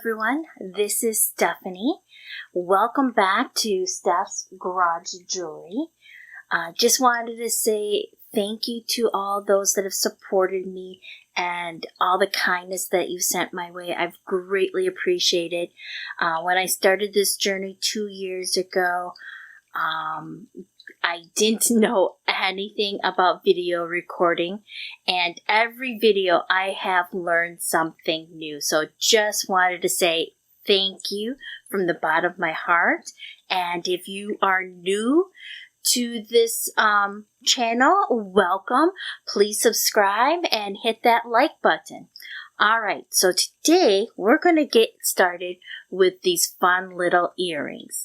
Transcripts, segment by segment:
everyone, this is Stephanie. Welcome back to Steph's Garage Jewelry. Just wanted to say thank you to all those that have supported me and all the kindness that you've sent my way. I've greatly appreciated. When I started this journey 2 years ago, I didn't know anything about video recording, and every video I have learned something new. So just wanted to say thank you from the bottom of my heart. And if you are new to this channel, welcome. Please subscribe and hit that like button. Alright, so today we're going to get started with these fun little earrings.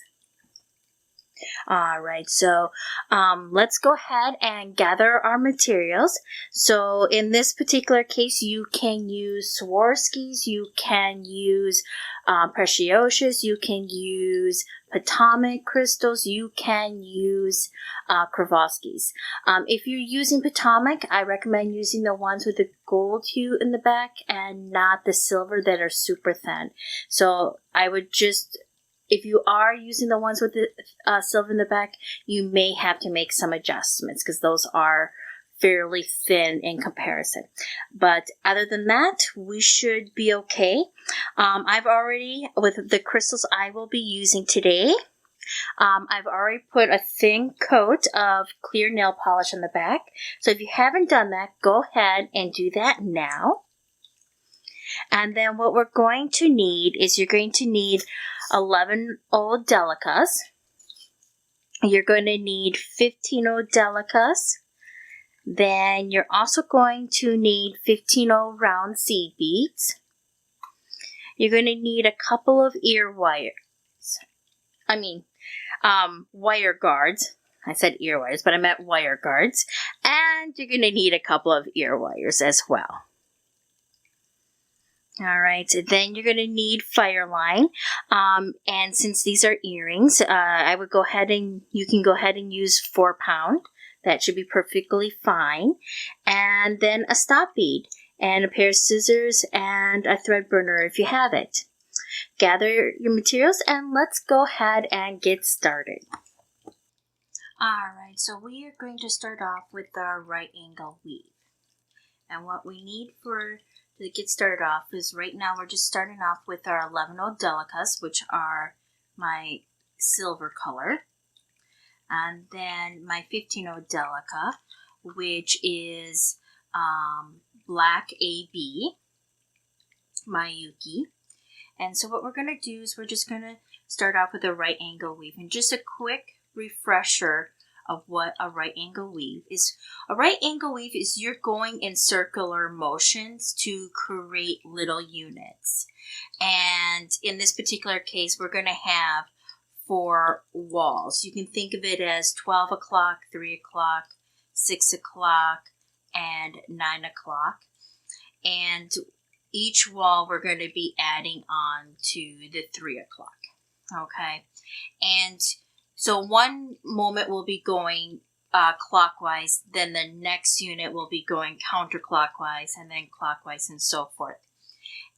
Alright, so let's go ahead and gather our materials. So in this particular case, you can use Swarvoskis, you can use Preciosas, you can use Potomac Crystals, you can use Krakovskis. If you're using Potomac, I recommend using the ones with the gold hue in the back and not the silver that are super thin. So I would just... If you are using the ones with the silver in the back, you may have to make some adjustments because those are fairly thin in comparison. But other than that, we should be okay. I've already, with the crystals I will be using today, I've already put a thin coat of clear nail polish on the back. So if you haven't done that, go ahead and do that now. And then what we're going to need is you're going to need 11 old Delicas. You're going to need 15 old Delicas. Then you're also going to need 15 old round seed beads. You're going to need a couple of ear wires. Wire guards. I said ear wires, but I meant wire guards. And you're going to need a couple of ear wires as well. Alright, so then you're going to need Fireline, and since these are earrings, I would go ahead and, you can go ahead and use 4 pound, that should be perfectly fine, and then a stop bead, and a pair of scissors, and a thread burner if you have it. Gather your materials, and let's go ahead and get started. Alright, so we are going to start off with our right angle weave, and what we need to get started off is right now we're just starting off with our 11 old Delicas, which are my silver color, and then my 15 old Delica, which is black AB, my Yuki. And so what we're going to do is we're just going to start off with a right angle weave, and just a quick refresher of what a right angle weave is. A right angle weave is you're going in circular motions to create little units. And in this particular case, we're going to have 4 walls. You can think of it as 12 o'clock, 3 o'clock, 6 o'clock, and 9 o'clock. And each wall we're going to be adding on to the 3 o'clock. Okay? And so one moment will be going clockwise, then the next unit will be going counterclockwise, and then clockwise, and so forth.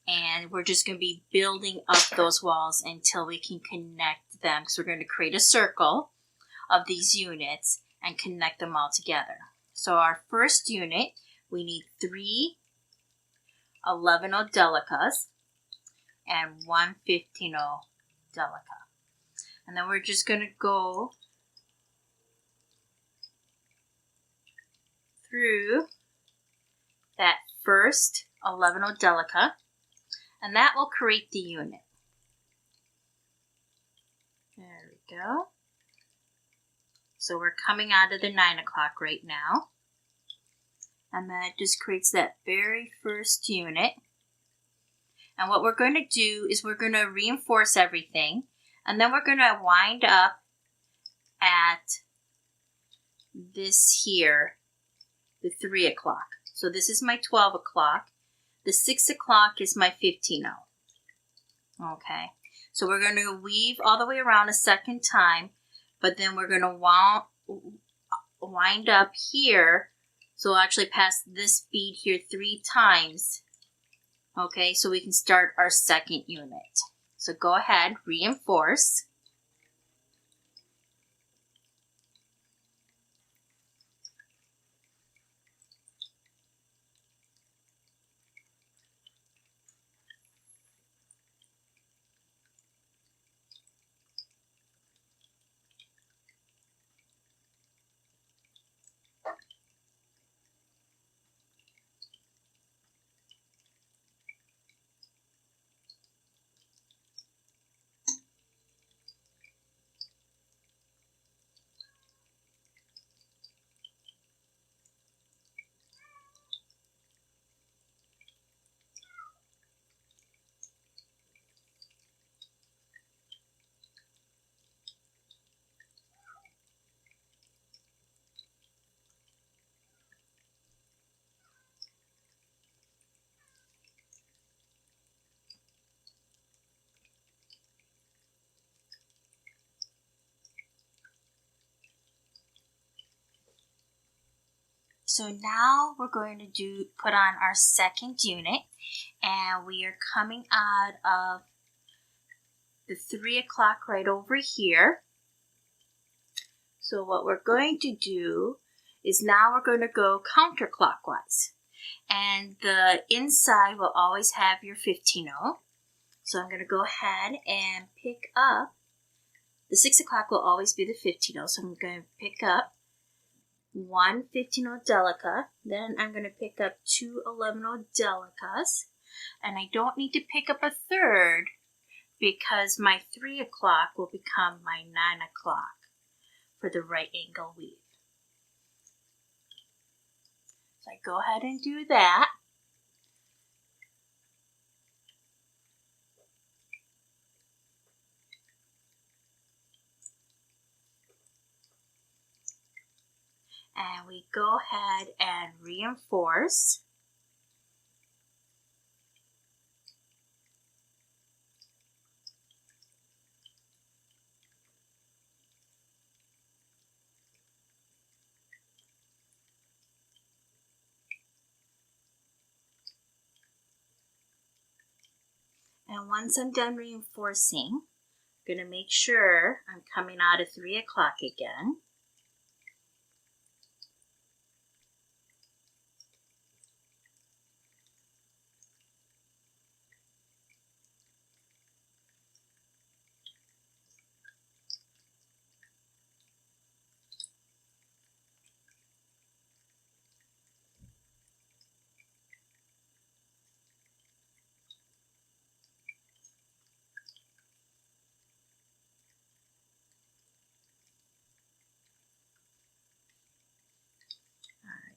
And we're just going to be building up those walls until we can connect them, because we're going to create a circle of these units and connect them all together. So our first unit, we need 3 11 old Delicas and 1 15 old Delica. And then we're just going to go through that first 11 old Delica, and that will create the unit. There we go. So we're coming out of the 9 o'clock right now. And that just creates that very first unit. And what we're going to do is we're going to reinforce everything. And then we're going to wind up at this here, the 3 o'clock. So this is my 12 o'clock. The 6 o'clock is my 15 0. Okay. So we're going to weave all the way around a second time. But then we're going to wind up here. So we'll actually pass this bead here 3 times Okay, so we can start our second unit. So go ahead, reinforce. So now we're going to put on our second unit, and we are coming out of the 3 o'clock right over here. So what we're going to do is now we're going to go counterclockwise, and the inside will always have your 15-0. So I'm going to go ahead and pick up, the 6 o'clock will always be the 15-0, so I'm going to pick up one 15-0 Delica, then I'm going to pick up two 11-0 Delicas, and I don't need to pick up a third because my 3 o'clock will become my 9 o'clock for the right angle weave. So I go ahead and do that. And we go ahead and reinforce. And once I'm done reinforcing, I'm going to make sure I'm coming out of 3 o'clock again.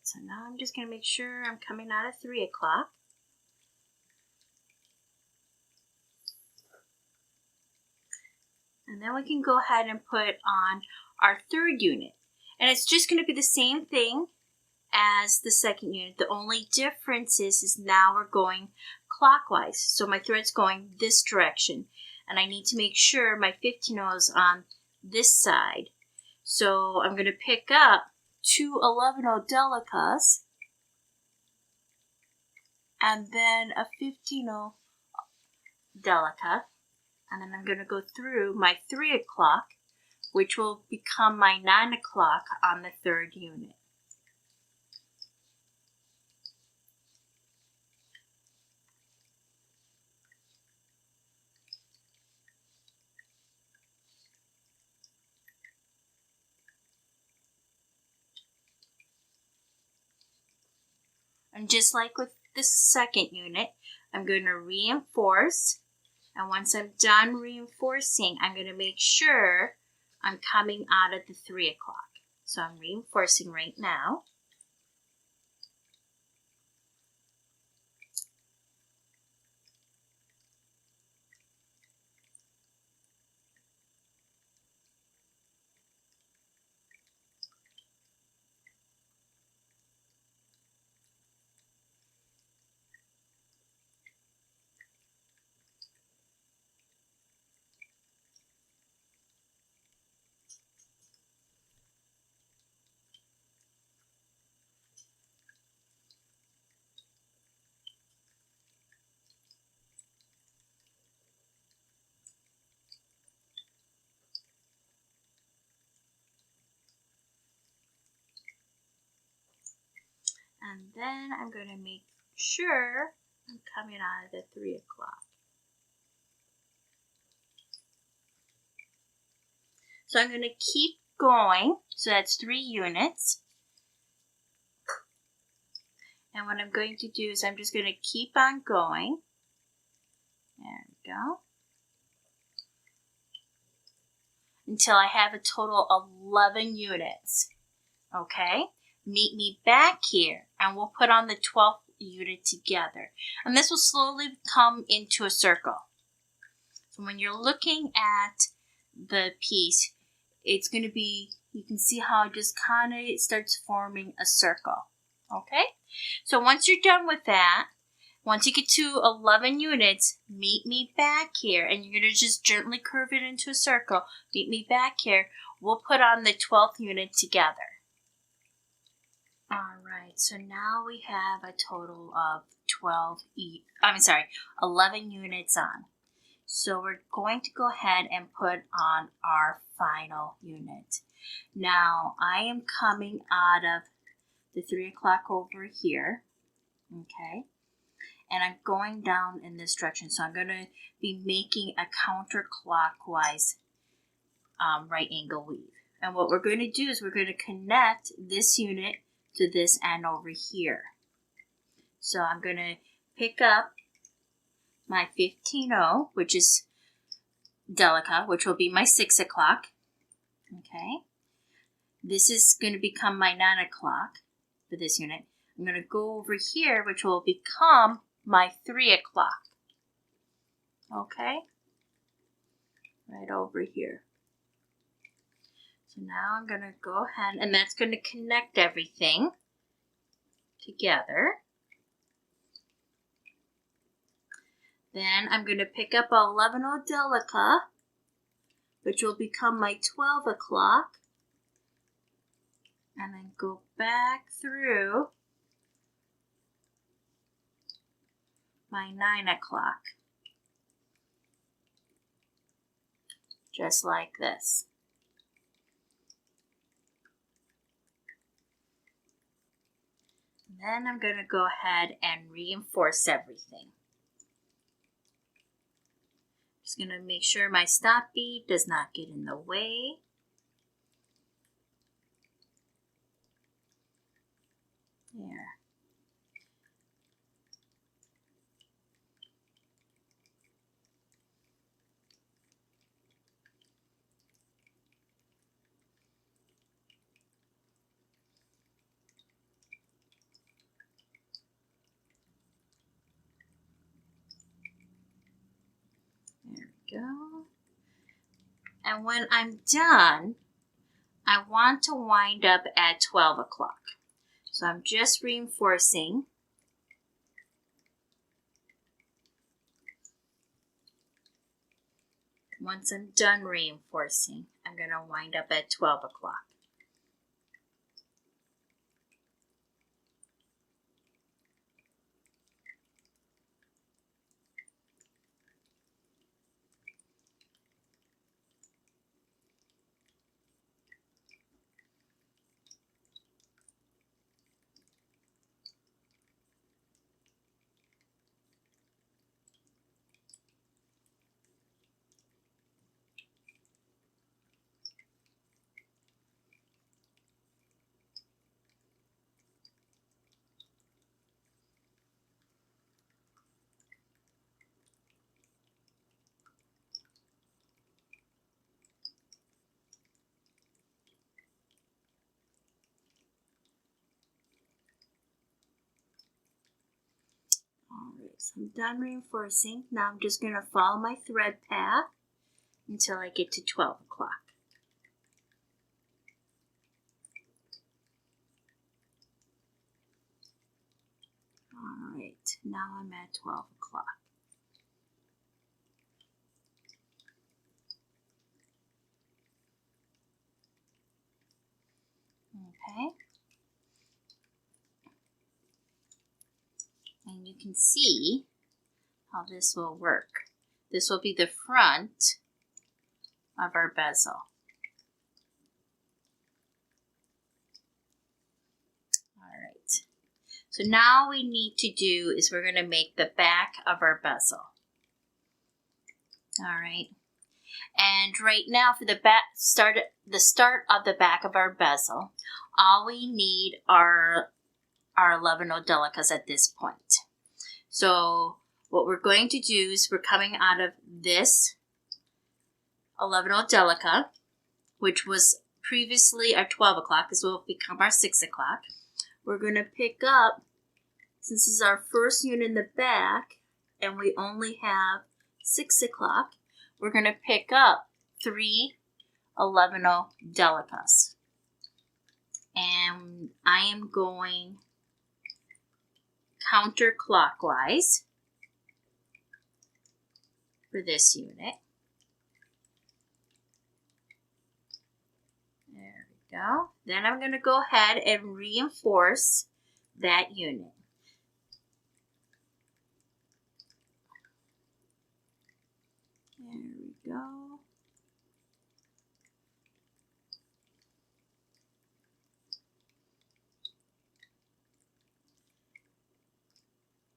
So now I'm just going to make sure I'm coming out of 3 o'clock. And then we can go ahead and put on our third unit. And it's just going to be the same thing as the second unit. The only difference is now we're going clockwise. So my thread's going this direction. And I need to make sure my 15-0 is on this side. So I'm going to pick up two 11-0 Delicas and then a 15-0 Delica. And then I'm going to go through my 3 o'clock, which will become my 9 o'clock on the third unit. And just like with the second unit, I'm going to reinforce. And once I'm done reinforcing, I'm going to make sure I'm coming out of the 3 o'clock. So I'm reinforcing right now. And then I'm going to make sure I'm coming out of the 3 o'clock. So I'm going to keep going. So that's 3 units. And what I'm going to do is I'm just going to keep on going. There we go. Until I have a total of 11 units. Okay? Meet me back here and we'll put on the 12th unit together. And this will slowly come into a circle. So when you're looking at the piece, it's going to be, you can see how it just kind of starts forming a circle. Okay? So once you're done with that, once you get to 11 units, meet me back here, and you're going to just gently curve it into a circle. Meet me back here. We'll put on the 12th unit together. Alright, so now we have a total of 11 units on. So we're going to go ahead and put on our final unit. Now, I am coming out of the 3 o'clock over here, okay? And I'm going down in this direction. So I'm going to be making a counterclockwise right angle weave. And what we're going to do is we're going to connect this unit to this end over here. So I'm going to pick up my 15-0, which is Delica, which will be my 6 o'clock. Okay. This is going to become my 9 o'clock for this unit. I'm going to go over here, which will become my 3 o'clock. Okay? Right over here. So now I'm going to go ahead, and that's going to connect everything together. Then I'm going to pick up a 11-0 Delica, which will become my 12 o'clock. And then go back through my 9 o'clock. Just like this. Then I'm going to go ahead and reinforce everything. Just going to make sure my stop bead does not get in the way. There. There we go. And when I'm done, I want to wind up at 12 o'clock. So I'm just reinforcing. Once I'm done reinforcing, I'm going to wind up at 12 o'clock. Alright, so I'm done reinforcing. Now I'm just going to follow my thread path until I get to 12 o'clock. Alright, now I'm at 12 o'clock. Okay. And you can see how this will work. This will be the front of our bezel. Alright, So now we need to do is we're going to make the back of our bezel. All right. And right now for the start of the back of our bezel, all we need are our 11 Delicas at this point. So what we're going to do is we're coming out of this 11 Delica, which was previously our 12 o'clock. This will become our 6 o'clock. We're going to pick up, since this is our first unit in the back, and we only have 6 o'clock, we're going to pick up 3 11 Delicas. And I am going counterclockwise for this unit. There we go. Then I'm going to go ahead and reinforce that unit. There we go.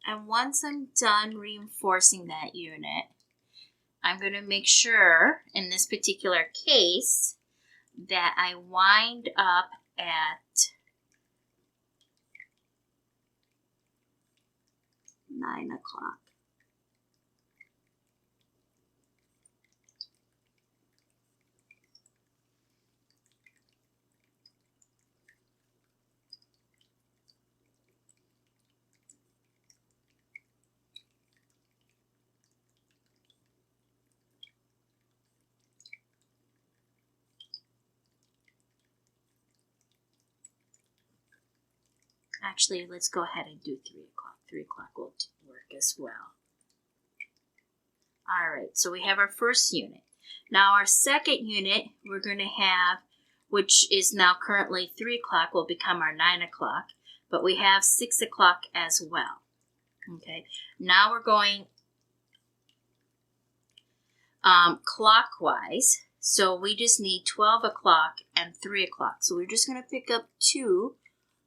And once I'm done reinforcing that unit, I'm going to make sure, in this particular case, that I wind up at 9 o'clock. Actually, let's go ahead and do 3 o'clock. 3 o'clock will work as well. All right, so we have our first unit. Now our second unit we're going to have, which is now currently 3 o'clock, will become our 9 o'clock, but we have 6 o'clock as well. Okay, now we're going clockwise, so we just need 12 o'clock and 3 o'clock. So we're just going to pick up 2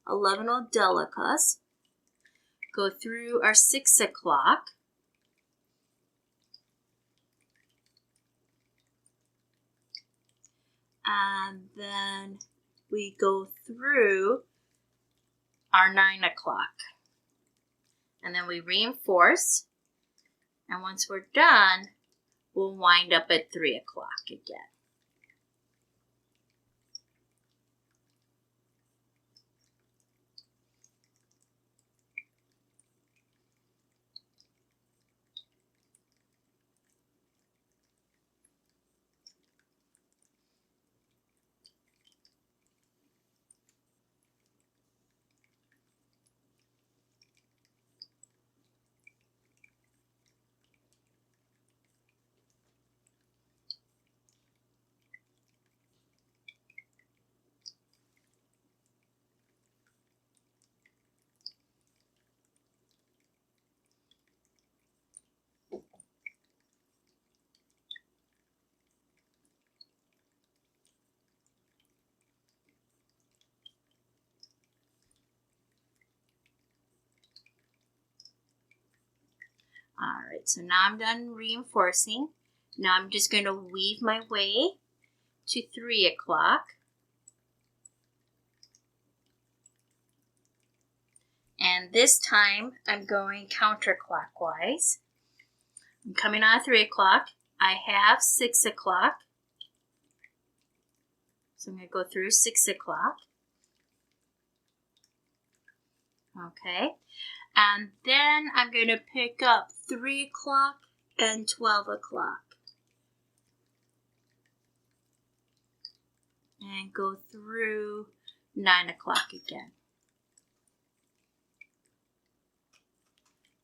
11 Delicas, go through our 6 o'clock, and then we go through our 9 o'clock. And then we reinforce, and once we're done, we'll wind up at 3 o'clock again. All right, so now I'm done reinforcing. Now I'm just going to weave my way to 3 o'clock. And this time I'm going counterclockwise. I'm coming out of 3 o'clock. I have 6 o'clock. So I'm going to go through 6 o'clock. Okay. And then I'm going to pick up 3 o'clock and 12 o'clock. And go through 9 o'clock again.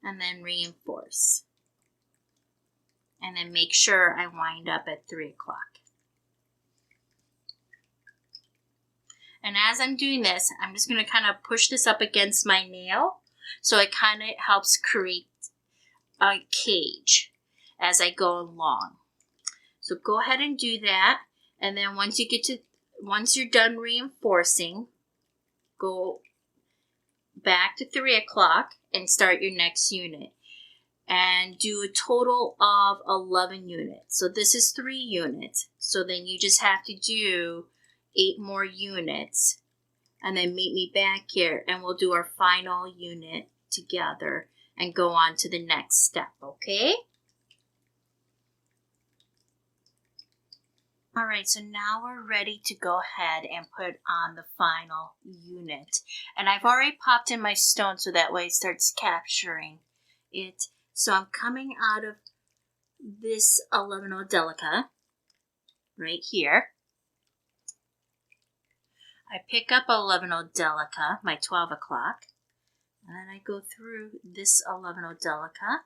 And then reinforce. And then make sure I wind up at 3 o'clock. And as I'm doing this, I'm just going to kind of push this up against my nail, so it kind of helps create a cage as I go along. So go ahead and do that. And then once you're done reinforcing, go back to 3 o'clock and start your next unit. And do a total of 11 units. So this is 3 units. So then you just have to do 8 more units. And then meet me back here and we'll do our final unit together and go on to the next step, okay? Alright, so now we're ready to go ahead and put on the final unit. And I've already popped in my stone so that way it starts capturing it. So I'm coming out of this 11 Delica right here. I pick up 11 Delica, my 12 o'clock, and then I go through this 11 Delica.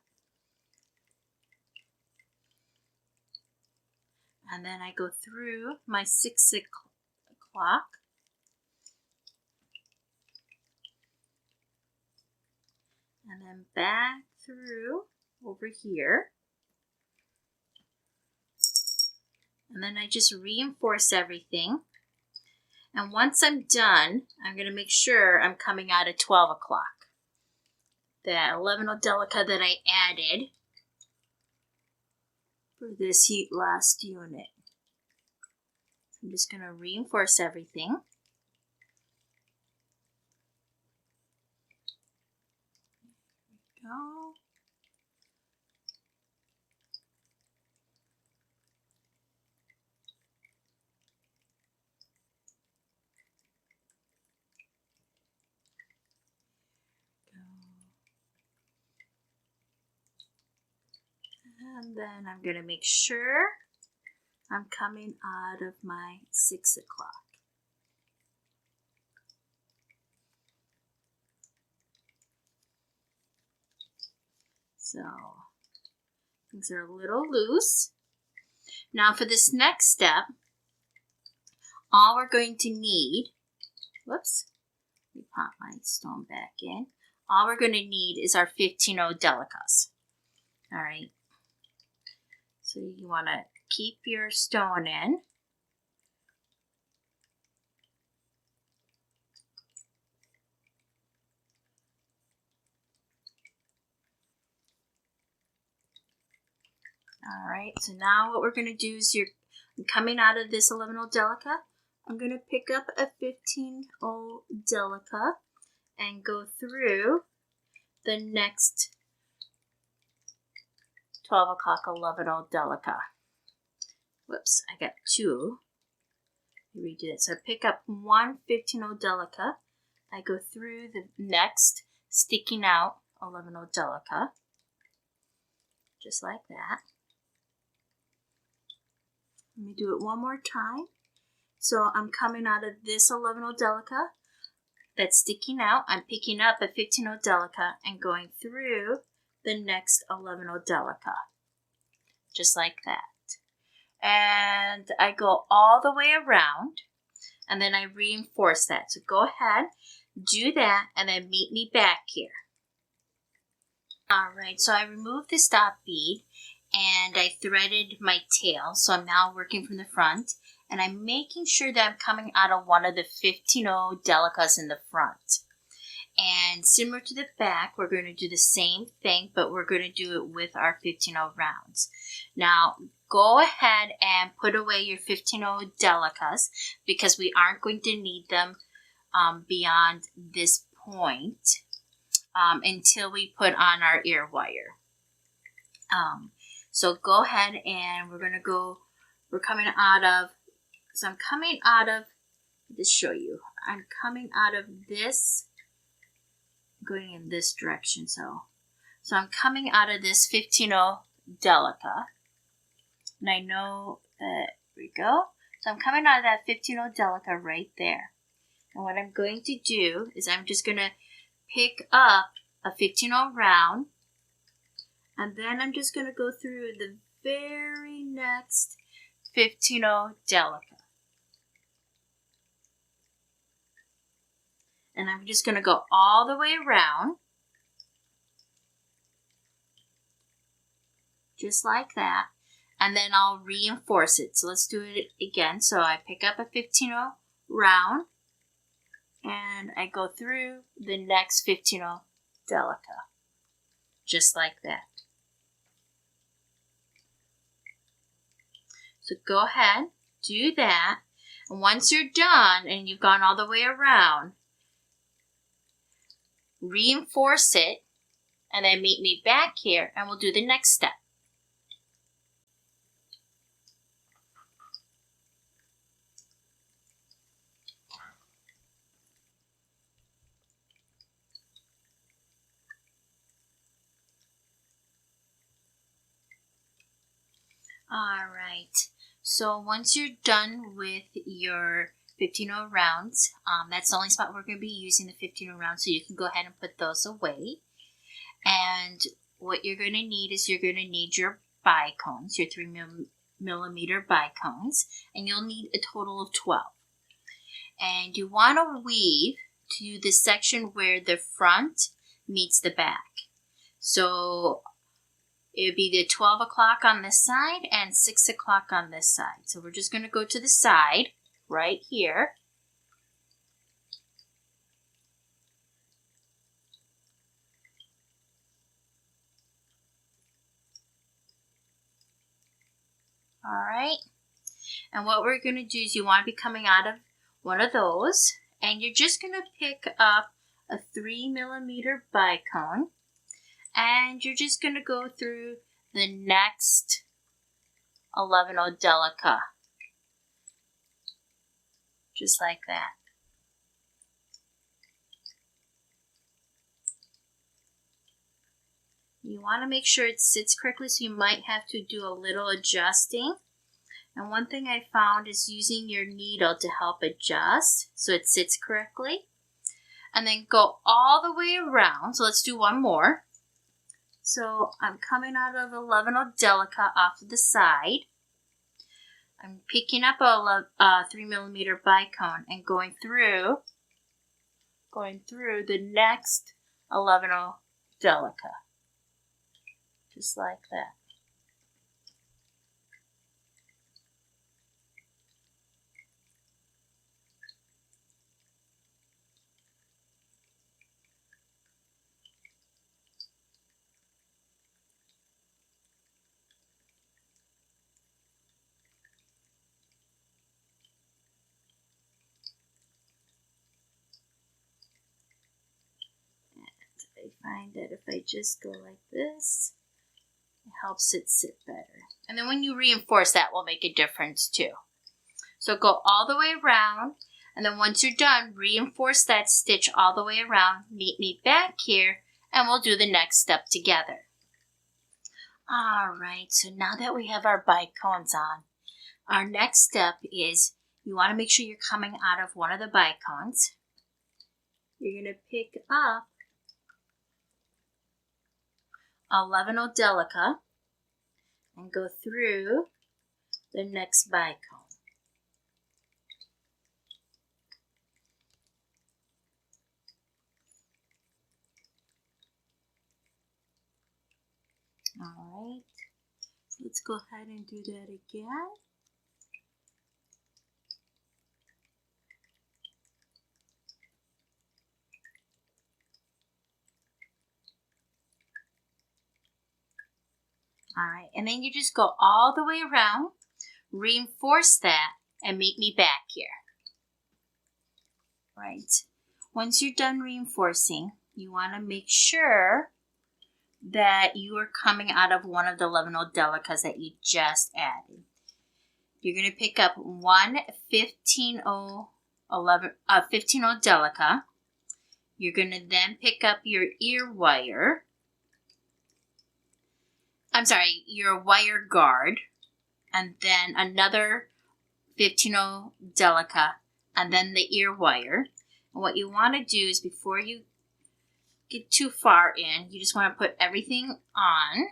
And then I go through my 6 o'clock. And then back through over here. And then I just reinforce everything. And once I'm done, I'm going to make sure I'm coming out at 12 o'clock. That 11 Delica that I added for this last unit. I'm just going to reinforce everything. There we go. And then I'm going to make sure I'm coming out of my 6 o'clock. So things are a little loose. Now for this next step, all we're going to need, whoops, let me pop my stone back in. All we're going to need is our 15 Delicas. All right. So you want to keep your stone in. All right, so now what we're going to do is I'm coming out of this 11 Delica. I'm going to pick up a 15 Delica and go through the next 12 o'clock 11 Delica. Whoops, I got 2. Redo that. So I pick up one 15 Delica. I go through the next sticking out 11 Delica. Just like that. Let me do it one more time. So I'm coming out of this 11 Delica that's sticking out. I'm picking up a 15 Delica and going through the next 11 Delica. Just like that. And I go all the way around and then I reinforce that. So go ahead, do that, and then meet me back here. Alright, so I removed the stop bead and I threaded my tail. So I'm now working from the front and I'm making sure that I'm coming out of one of the 15 Delicas in the front. And similar to the back, we're going to do the same thing, but we're going to do it with our 15 rounds. Now, go ahead and put away your 15 Delicas because we aren't going to need them beyond this point until we put on our ear wire. So go ahead and we're coming out of, so I'm coming out of, just show you, I'm coming out of this, going in this direction, so I'm coming out of this 15 Delica, and I know that, there we go, so I'm coming out of that 15 Delica right there, and what I'm going to do is I'm just going to pick up a 15 round, and then I'm just going to go through the very next 15 Delica. And I'm just going to go all the way around. Just like that. And then I'll reinforce it. So let's do it again. So I pick up a 15 round. and I go through the next 15 Delica, just like that. So go ahead, do that, and once you're done and you've gone all the way around, reinforce it, and then meet me back here and we'll do the next step. Alright, so once you're done with your 15 rounds, that's the only spot we're going to be using the 15 rounds, so you can go ahead and put those away. And what you're going to need is you're going to need your bicones, your 3mm bicones, and you'll need a total of 12. And you want to weave to the section where the front meets the back. So it would be the 12 o'clock on this side and 6 o'clock on this side. So we're just going to go to the side right here. All right. And what we're going to do is you want to be coming out of one of those, and you're just going to pick up a 3mm bicone, and you're just going to go through the next 11 Delica, just like that. You want to make sure it sits correctly, so you might have to do a little adjusting. And one thing I found is using your needle to help adjust so it sits correctly. And then go all the way around. So let's do one more. So I'm coming out of 11 Delica off to the side. I'm picking up a 3mm bicone and going through the next 11 Delica. Just like that. And I find that if I just go like this, it helps it sit better. And then when you reinforce, that will make a difference too. So go all the way around, and then once you're done, reinforce that stitch all the way around. Meet me back here, and we'll do the next step together. Alright, so now that we have our bicones on, our next step is you want to make sure you're coming out of one of the bicones. You're going to pick up 11 Delica and go through the next bicone. Alright, so let's go ahead and do that again. Alright, and then you just go all the way around, reinforce that, and meet me back here. Right. Once you're done reinforcing, you want to make sure that you are coming out of one of the 11 Delicas that you just added. You're going to pick up one 15 Delica. You're going to then pick up your ear wire. Your wire guard, and then another 15 Delica, and then the ear wire. And what you want to do is, before you get too far in, you just want to put everything on.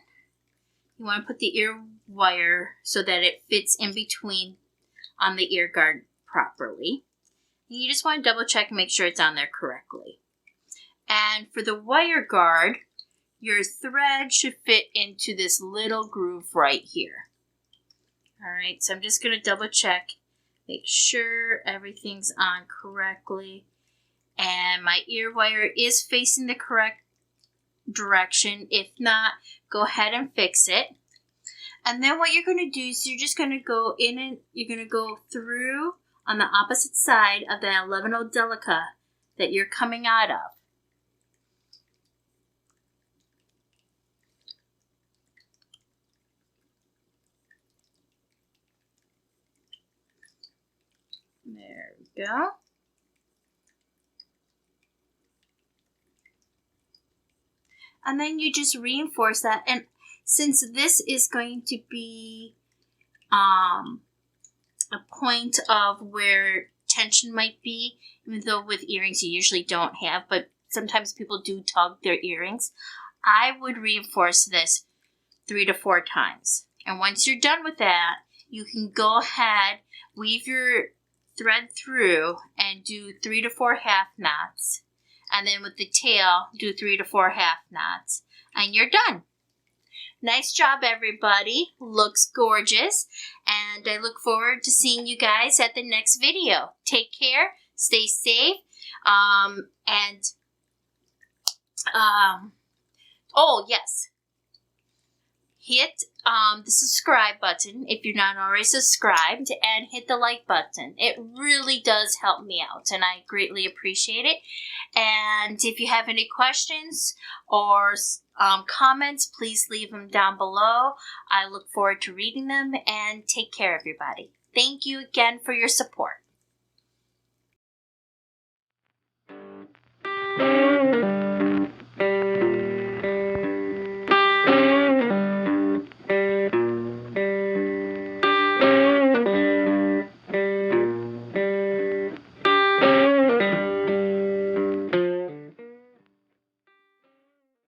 You want to put the ear wire so that it fits in between on the ear guard properly. And you just want to double check and make sure it's on there correctly. And for the wire guard, your thread should fit into this little groove right here. Alright, so I'm just going to double check, make sure everything's on correctly. and my ear wire is facing the correct direction. If not, go ahead and fix it. And then what you're going to do is you're just going to go in and you're going to go through on the opposite side of the 11-0 Delica that you're coming out of. There we go. And then you just reinforce that. And since this is going to be a point of where tension might be, even though with earrings you usually don't have, but sometimes people do tug their earrings, I would reinforce this 3 to 4 times. And once you're done with that, you can go ahead, weave your thread through and do 3 to 4 half knots. And then with the tail, do 3 to 4 half knots. And you're done. Nice job, everybody. Looks gorgeous. And I look forward to seeing you guys at the next video. Take care. Stay safe. Oh, yes. Hit the subscribe button if you're not already subscribed, and hit the like button. It really does help me out, and I greatly appreciate it. And if you have any questions or comments, please leave them down below. I look forward to reading them, and take care, everybody. Thank you again for your support.